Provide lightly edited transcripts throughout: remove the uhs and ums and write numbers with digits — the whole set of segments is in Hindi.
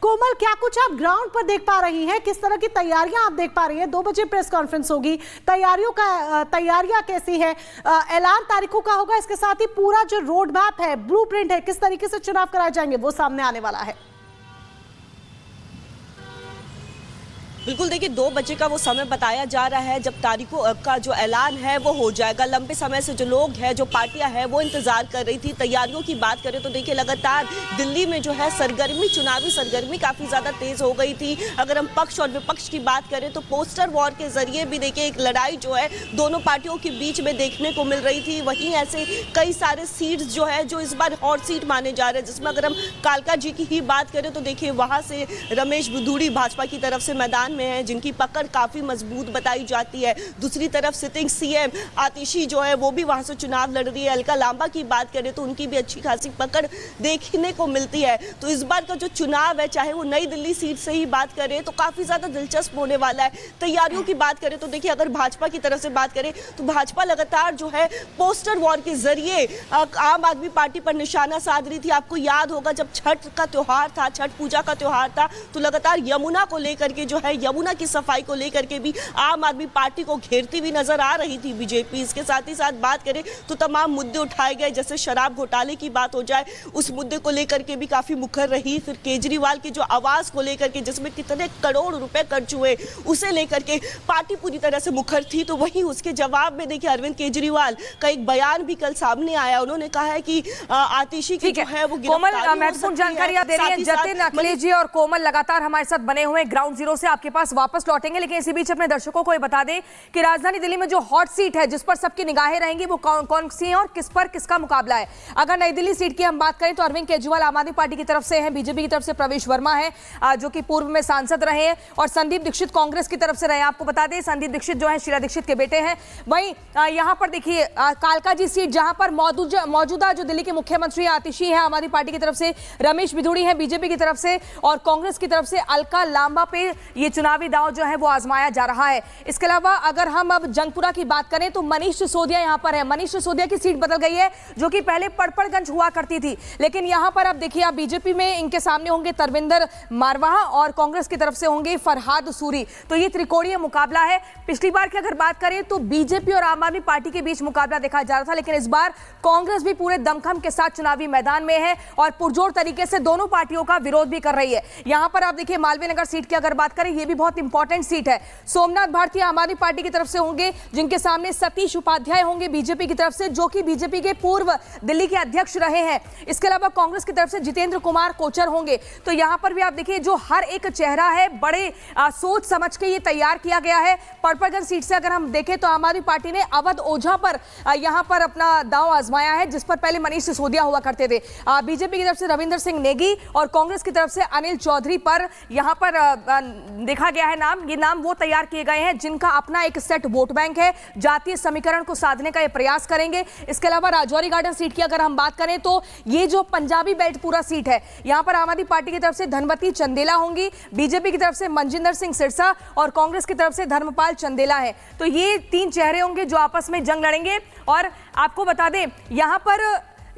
कोमल, क्या कुछ आप ग्राउंड पर देख पा रही हैं? किस तरह की तैयारियां आप देख पा रही हैं? 2 बजे प्रेस कॉन्फ्रेंस होगी, तैयारियां कैसी है? ऐलान तारीखों का होगा, इसके साथ ही पूरा जो रोड मैप है, ब्लूप्रिंट है, किस तरीके से चुनाव कराए जाएंगे, वो सामने आने वाला है। बिल्कुल, देखिए 2 बजे का वो समय बताया जा रहा है जब तारीखों का जो ऐलान है वो हो जाएगा। लंबे समय से जो लोग हैं, जो पार्टियां हैं, वो इंतजार कर रही थी। तैयारियों की बात करें तो देखिए लगातार दिल्ली में जो है सरगर्मी, चुनावी सरगर्मी काफी ज्यादा तेज हो गई थी। अगर हम पक्ष और विपक्ष की बात करें तो पोस्टर वॉर के जरिए भी देखिए एक लड़ाई जो है दोनों पार्टियों के बीच में देखने को मिल रही थी। वहीं ऐसे कई सारे सीट्स जो है जो इस बार हॉट सीट माने जा रहे हैं, जिसमें अगर हम कालका जी की ही बात करें तो देखिए वहां से रमेश बिधूड़ी भाजपा की तरफ से मैदान में है, जिनकी पकड़ काफी मजबूत बताई जाती है। दूसरी तरफ सिटिंग सीएम आतिशी जो है वो भी वहां से चुनाव लड़ रही है। अलका लांबा की बात करें तो उनकी भी अच्छी खासी पकड़ देखने को मिलती है। तो इस बार का जो चुनाव है, चाहे वो नई दिल्ली सीट से ही बात करें तो काफी ज्यादा दिलचस्प होने वाला है। तैयारियों की बात करें तो देखिए अगर भाजपा की तरफ से बात करें तो भाजपा लगातार जो है पोस्टर वॉर के जरिए आम आदमी पार्टी पर निशाना साध रही थी। आपको याद होगा जब छठ का त्योहार था, छठ पूजा का त्योहार था, तो लगातार यमुना को लेकर के जो है, यमुना की सफाई को लेकर के भी आम आदमी पार्टी को घेरती हुई नजर आ रही थी बीजेपी। इसके साथ ही साथ बात करें तो तमाम मुद्दे उठाए गए, जैसे शराब घोटाले की बात हो जाए, उस मुद्दे को लेकर के भी काफी मुखर रही। फिर केजरीवाल की जो आवाज को लेकर के, जिसमें कितने करोड़ रुपए खर्च हुए, उसे लेकर के पार्टी पूरी तरह से मुखर थी। तो वहीं उसके जवाब में देखिए अरविंद केजरीवाल का एक बयान भी कल सामने आया। उन्होंने कहा है कि आतिशी की जो है वो कोमल, महत्वपूर्ण जानकारी आप दे रही हैं। जतिन, अखिलेश जी और कोमल लगातार हमारे साथ बने हुए ग्राउंड जीरो से आपके पास वापस लौटेंगे, लेकिन इसी बीच अपने दर्शकों को ये बता दें कि राजधानी दिल्ली में जो हॉट सीट है, जिस पर सबकी निगाहें रहेंगी, वो कौन सी है और किस पर किसका मुकाबला है। अगर नई दिल्ली सीट की हम बात करें तो अरविंद केजरीवाल आम आदमी पार्टी की तरफ से हैं, बीजेपी की तरफ से प्रवेश वर्मा है जो कि पूर्व में सांसद रहे हैं, और संदीप दीक्षित कांग्रेस की तरफ से रहे। आपको बता दें संदीप दीक्षित जो है शीला दीक्षित के बेटे हैं। वहीं यहां पर देखिए कालका जी सीट, जहां पर मौजूदा जो दिल्ली के मुख्यमंत्री आतिशी है आम आदमी पार्टी की तरफ से, रमेश बिधूड़ी है बीजेपी की तरफ से, और कांग्रेस की तरफ से अलका लांबा पे ये चुनावी दांव जो है वो आजमाया जा रहा है। इसके अलावा अगर हम अब जंगपुरा की बात करें तो मनीष सिसोदिया यहां पर है। मनीष सिसोदिया की सीट बदल गई है, जो कि पहले पड़पड़गंज हुआ करती थी, लेकिन यहां पर अब देखिए आप बीजेपी में इनके सामने होंगे तरविंदर मारवाहा और कांग्रेस की तरफ से होंगे फरहाद सूरी। तो ये त्रिकोणीय मुकाबला है। पिछली बार की अगर बात करें तो बीजेपी और आम आदमी पार्टी के बीच मुकाबला देखा जा रहा था, लेकिन इस बार कांग्रेस भी पूरे दमखम के साथ चुनावी मैदान में है और पुरजोर तरीके से दोनों पार्टियों का विरोध भी कर रही है। यहां पर आप देखिए मालवीय नगर सीट की अगर बात करें, यह भी बहुत इंपॉर्टेंट सीट है। सोमनाथ भारती आम आदमी पार्टी की तरफ से होंगे, जिनके सामने सतीश उपाध्याय होंगे बीजेपी की तरफ से, जो कि बीजेपी के पूर्व दिल्ली के अध्यक्ष रहे हैं। इसके अलावा कांग्रेस की तरफ से जितेंद्र कुमार कोचर होंगे। तो यहां पर भी आप देखिए जो हर एक चेहरा है, बड़े सोच समझ के ये तैयार किया गया है। पड़पड़गंज सीट से अगर हम देखें तो आम आदमी पार्टी ने अवध ओझा पर यहां पर अपना दांव आजमाया है, जिस पर पहले मनीष सिसोदिया हुआ करते थे। बीजेपी की तरफ से रविंदर सिंह नेगी और कांग्रेस की तरफ से अनिल चौधरी पर यहां पर देखा गया है नाम। ये नाम वो तैयार किए गए हैं जिनका अपना एक सेट वोट बैंक है, जातीय समीकरण को साधने का ये प्रयास करेंगे। इसके अलावा राजौरी गार्डन सीट की अगर हम बात करें तो ये जो पंजाबी बेल्ट पूरा सीट है, यहां पर आम आदमी पार्टी की तरफ से धनवती चंदेला होंगी, बीजेपी की तरफ से मनजिंदर सिंह सिरसा और कांग्रेस की तरफ से धर्मपाल चंदेला है। तो ये 3 चेहरे होंगे जो आपस में जंग लड़ेंगे। और आपको बता दें यहां पर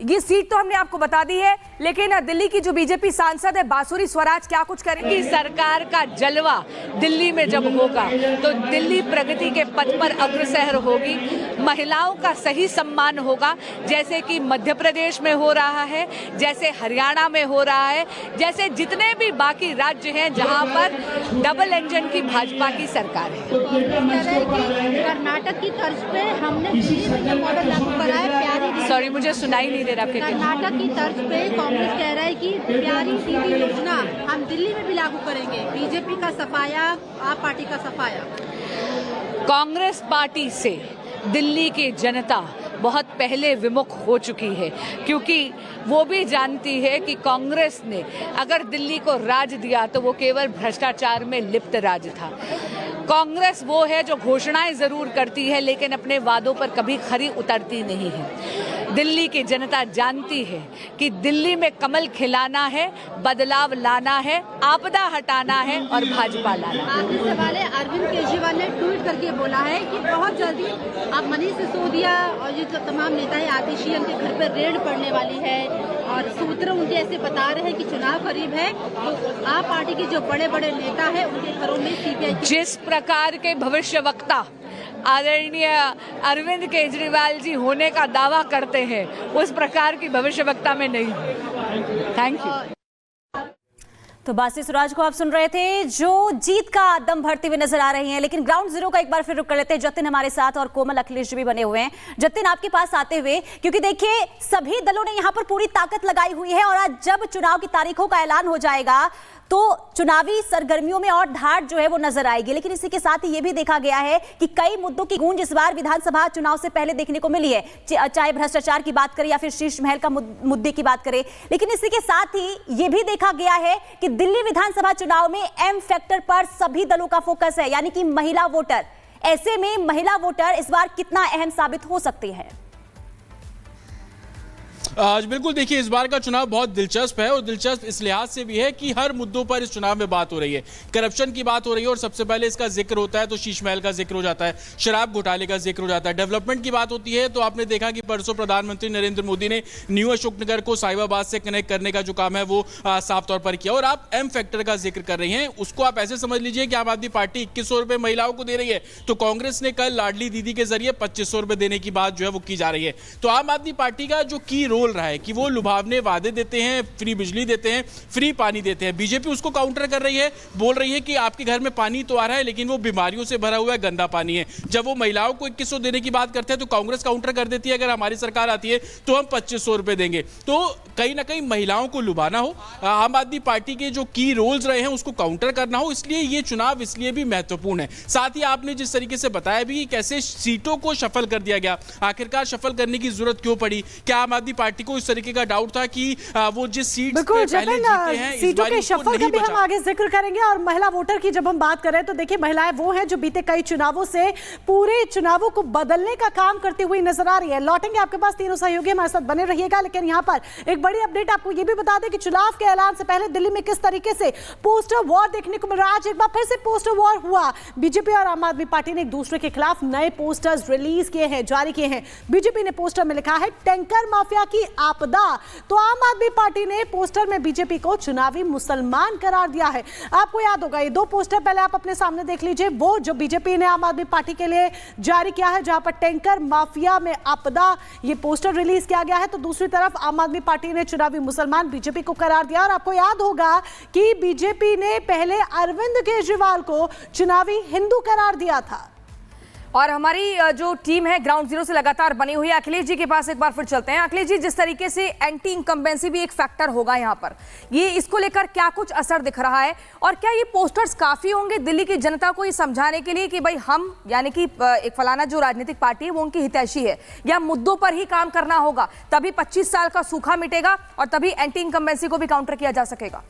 ये सीट तो हमने आपको बता दी है, लेकिन दिल्ली की जो बीजेपी सांसद है बांसुरी स्वराज क्या कुछ करेंगी। सरकार का जलवा दिल्ली में जब होगा तो दिल्ली प्रगति के पथ पर अग्रसर होगी, महिलाओं का सही सम्मान होगा, जैसे कि मध्य प्रदेश में हो रहा है, जैसे हरियाणा में हो रहा है, जैसे जितने भी बाकी राज्य हैं जहां पर डबल इंजन की भाजपा की सरकार है। कर्नाटक की तर्ज पे हमने मॉडल लागू करा है, प्यारी। सॉरी, मुझे सुनाई नहीं। कर्नाटक की तर्ज पे कांग्रेस कह रहा है कि प्यारी दीदी योजना हम दिल्ली में भी लागू करेंगे। बीजेपी का सफाया, आप पार्टी का सफाया। कांग्रेस पार्टी से दिल्ली की जनता बहुत पहले विमुख हो चुकी है, क्योंकि वो भी जानती है कि कांग्रेस ने अगर दिल्ली को राज दिया तो वो केवल भ्रष्टाचार में लिप्त राज था। कांग्रेस वो है जो घोषणाएं जरूर करती है लेकिन अपने वादों पर कभी खरी उतरती नहीं है। दिल्ली की जनता जानती है कि दिल्ली में कमल खिलाना है, बदलाव लाना है, आपदा हटाना है और भाजपा लाना है। आखिरी सवाल है, अरविंद केजरीवाल ने ट्वीट करके बोला है कि बहुत जल्दी आप मनीष सिसोदिया और ये जो तमाम नेता है आतिशी के घर पर रेड पड़ने वाली है और सूत्र उनके ऐसे बता रहे हैं कि चुनाव करीब है, तो आप पार्टी के जो बड़े बड़े नेता है उनके घरों में सीबीआई जिस प्रकार के भविष्यवक्ता आदरणीय अरविंद केजरीवाल जी होने का दावा करते हैं, उस प्रकार की भविष्यवक्ता में नहीं। Thank you. तो बासी सुराज को आप सुन रहे थे जो जीत का दम भरते हुए नजर आ रही हैं, लेकिन ग्राउंड जीरो का एक बार फिर रुक कर लेते हैं। जतिन हमारे साथ और कोमल अखिलेश जी भी बने हुए हैं। जतिन, आपके पास आते हुए, क्योंकि देखिए सभी दलों ने यहां पर पूरी ताकत लगाई हुई है और आज जब चुनाव की तारीखों का ऐलान हो जाएगा तो चुनावी सरगर्मियों में और धार जो है वो नजर आएगी। लेकिन इसी के साथ ही ये भी देखा गया है कि कई मुद्दों की गूंज इस बार विधानसभा चुनाव से पहले देखने को मिली है, चाहे भ्रष्टाचार की बात करें या फिर शीश महल का मुद्दे की बात करें। लेकिन इसी के साथ ही ये भी देखा गया है कि दिल्ली विधानसभा चुनाव में एम फैक्टर पर सभी दलों का फोकस है, यानी कि महिला वोटर। ऐसे में महिला वोटर इस बार कितना अहम साबित हो सकती है? बिल्कुल, देखिए इस बार का चुनाव बहुत दिलचस्प है और दिलचस्प इस लिहाज से भी है कि हर मुद्दों पर इस चुनाव में बात हो रही है। करप्शन की बात हो रही है और सबसे पहले इसका जिक्र होता है तो शीश महल का जिक्र हो जाता है, शराब घोटाले का जिक्र हो जाता है। डेवलपमेंट की बात होती है तो आपने देखा कि परसों प्रधानमंत्री नरेंद्र मोदी ने न्यू अशोकनगर को साहिबाबाद से कनेक्ट करने का जो काम है वो साफ तौर पर किया। और आप एम फैक्टर का जिक्र कर रही हैं, उसको आप ऐसे समझ लीजिए कि आम आदमी पार्टी 2100 रुपए महिलाओं को दे रही है, तो कांग्रेस ने कल लाडली दीदी के जरिए 2500 रुपए देने की बात जो है वो की जा रही है। तो आम आदमी पार्टी का जो की रोल रहा है कि वो लुभावने वादे देते हैं, फ्री बिजली देते हैं, फ्री पानी देते हैं। बीजेपी उसको काउंटर कर रही है, बोल रही है कि आपके घर में पानी तो आ रहा है लेकिन वो बीमारियों से भरा हुआ है, गंदा पानी है। जब वो महिलाओं को 2100 देने की बात करते हैं तो कांग्रेस काउंटर कर देती है अगर हमारी सरकार आती है तो हम 2500 रुपए देंगे। तो कहीं ना कहीं महिलाओं को लुभाना हो, आम आदमी पार्टी के जो की रोल्स रहे हैं उसको काउंटर करना हो, इसलिए ये चुनाव इसलिए भी महत्वपूर्ण है। साथ ही आपने जिस तरीके से बताया भी कैसे सीटों को शफल कर दिया गया, आखिरकार शफल करने की जरूरत क्यों पड़ी? क्या आम आदमी पार्टी को इस तरीके का डाउट था कि वो जिस सीट पे पहले जीते हैं सीटों के शफल का भी हम आगे जिक्र करेंगे। और महिला वोटर की जब हम बात करें तो देखिए महिलाएं वो हैं जो बीते कई चुनावों से पूरे चुनावों को बदलने का काम करती हुई नजर आ रही है। लौटेंगे आपके पास, तीनों सहयोगी हमारे साथ बने रहिएगा। लेकिन यहाँ पर एक बड़ी अपडेट आपको ये भी बता दें कि चुनाव के ऐलान से पहले दिल्ली में किस तरीके से पोस्टर वॉर देखने को मिल रहा है। आज एक बार फिर से पोस्टर वॉर हुआ। बीजेपी और आम आदमी पार्टी ने एक दूसरे के खिलाफ नए पोस्टर्स रिलीज किए हैं, जारी किए हैं। बीजेपी ने पोस्टर में लिखा है टैंकर माफिया की आपदा, तो आम आदमी पार्टी ने पोस्टर में बीजेपी को चुनावी मुसलमान करार दिया है। आपको याद होगा ये दो पोस्टर पहले आप अपने सामने देख लीजिए, वो जो बीजेपी ने आम आदमी पार्टी के लिए जारी किया है जहां पर टैंकर माफिया में आपदा ये पोस्टर रिलीज किया गया है, तो दूसरी तरफ आम आदमी पार्टी ने चुनावी मुसलमान बीजेपी को करार दिया। और आपको याद होगा कि बीजेपी ने पहले अरविंद केजरीवाल को चुनावी हिंदू करार दिया था। और हमारी जो टीम है ग्राउंड जीरो से लगातार बनी हुई है, अखिलेश जी के पास एक बार फिर चलते हैं। अखिलेश जी, जिस तरीके से एंटी इनकम्बेंसी भी एक फैक्टर होगा यहाँ पर, ये इसको लेकर क्या कुछ असर दिख रहा है और क्या ये पोस्टर्स काफी होंगे दिल्ली की जनता को ये समझाने के लिए कि भाई हम यानी कि एक फलाना जो राजनीतिक पार्टी है वो उनकी हितैषी है, या मुद्दों पर ही काम करना होगा तभी 25 साल का सूखा मिटेगा और तभी एंटी इनकम्बेंसी को भी काउंटर किया जा सकेगा?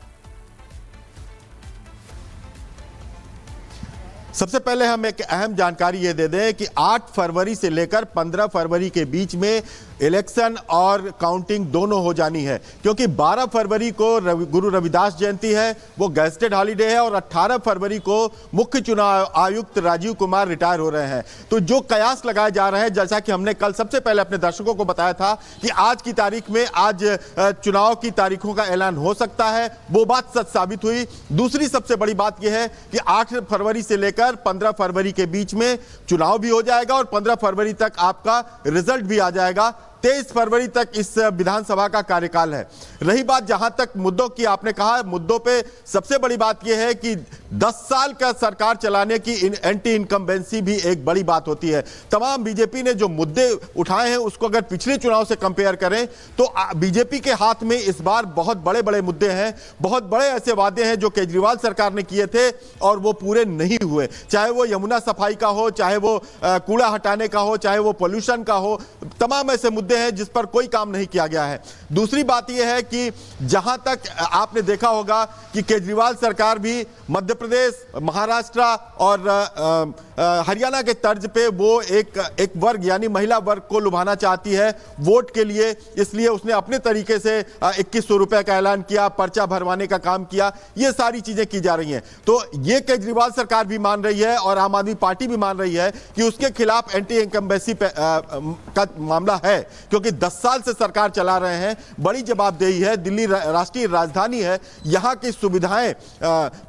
सबसे पहले हम एक अहम जानकारी ये दे दें कि 8 फरवरी से लेकर 15 फरवरी के बीच में इलेक्शन और काउंटिंग दोनों हो जानी है, क्योंकि 12 फरवरी को गुरु रविदास जयंती है, वो गेस्टेड हॉलीडे है, और 18 फरवरी को मुख्य चुनाव आयुक्त राजीव कुमार रिटायर हो रहे हैं। तो जो कयास लगाए जा रहे हैं, जैसा कि हमने कल सबसे पहले अपने दर्शकों को बताया था कि आज की तारीख में आज चुनाव की तारीखों का ऐलान हो सकता है, वो बात सच साबित हुई। दूसरी सबसे बड़ी बात यह है कि 8 फरवरी से लेकर 15 फरवरी के बीच में चुनाव भी हो जाएगा और 15 फरवरी तक आपका रिजल्ट भी आ जाएगा। 23 फरवरी तक इस विधानसभा का कार्यकाल है। रही बात जहां तक मुद्दों की, आपने कहा मुद्दों पे सबसे बड़ी बात यह है कि 10 साल का सरकार चलाने की एंटी इनकम्बेंसी भी एक बड़ी बात होती है। तमाम बीजेपी ने जो मुद्दे उठाए हैं उसको अगर पिछले चुनाव से कंपेयर करें तो बीजेपी के हाथ में इस बार बहुत बड़े बड़े मुद्दे हैं, बहुत बड़े ऐसे वादे हैं जो केजरीवाल सरकार ने किए थे और वो पूरे नहीं हुए, चाहे वो यमुना सफाई का हो, चाहे वो कूड़ा हटाने का हो, चाहे वो पोल्यूशन का हो, तमाम ऐसे मुद्दे हैं जिस पर कोई काम नहीं किया गया है। दूसरी बात यह है कि जहां तक आपने देखा होगा कि केजरीवाल सरकार भी मध्य प्रदेश, महाराष्ट्र और हरियाणा के तर्ज पे वो एक वर्ग यानी महिला वर्ग को लुभाना चाहती है वोट के लिए, इसलिए उसने अपने तरीके से 2100 रुपए का ऐलान किया, पर्चा भरवाने का काम किया। ये सारी चीजें की जा रही हैं। तो ये केजरीवाल सरकार भी मान रही है और आम आदमी पार्टी भी मान रही है कि उसके खिलाफ एंटी इनकम्बेंसी का मामला है, क्योंकि 10 साल से सरकार चला रहे हैं, बड़ी जवाबदेही है, दिल्ली राष्ट्रीय राजधानी है, यहां की सुविधाएं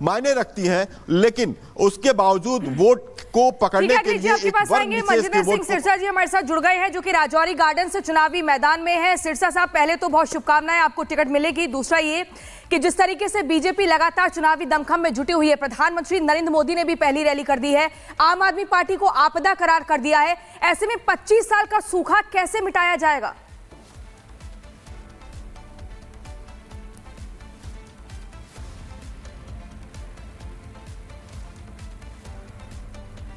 मायने रखती हैं, लेकिन उसके बावजूद वोट को पकड़ने के लिए आपके पास आएंगे। मनजिंदर सिंह सिरसा जी हमारे साथ जुड़ गए हैं, जो कि राजौरी गार्डन से चुनावी मैदान में है। सिरसा साहब, पहले तो बहुत शुभकामनाएं, आपको टिकट मिलेगी। दूसरा ये कि जिस तरीके से बीजेपी लगातार चुनावी दमखम में जुटी हुई है, प्रधानमंत्री नरेंद्र मोदी ने भी पहली रैली कर दी है, आम आदमी पार्टी को आपदा करार कर दिया है, ऐसे में 25 साल का सूखा कैसे मिटाया जाएगा?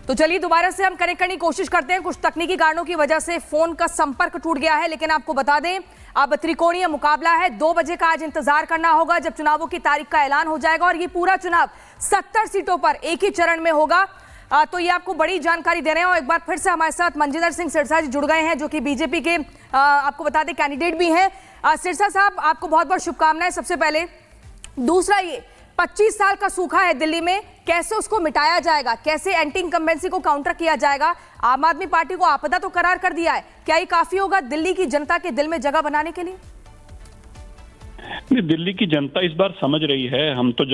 तो चलिए दोबारा से हम कनेक्ट करने की कोशिश करते हैं। कुछ तकनीकी कारणों की वजह से फोन का संपर्क टूट गया है, लेकिन आपको बता दें अब त्रिकोणीय मुकाबला है। 2 बजे का आज इंतजार करना होगा जब चुनावों की तारीख का ऐलान हो जाएगा, और ये पूरा चुनाव 70 सीटों पर एक ही चरण में होगा। तो ये आपको बड़ी जानकारी दे रहे हैं। और एक बार फिर से हमारे साथ मनजिंदर सिंह सिरसा जी जुड़ गए हैं, जो कि बीजेपी के आपको बता दें कैंडिडेट भी हैं। सिरसा साहब, आपको बहुत बहुत शुभकामनाएं सबसे पहले। दूसरा, ये 25 साल का सूखा है दिल्ली में, कैसे उसको मिटाया जाएगा, कैसे एंटी इनकम्बेंसी को काउंटर किया जाएगा? आम आदमी पार्टी को आपदा तो करार कर दिया है, क्या ये काफी होगा दिल्ली की जनता के दिल में जगह बनाने के लिए? दिल्ली की जनता इस बार समझ रही है। हम तो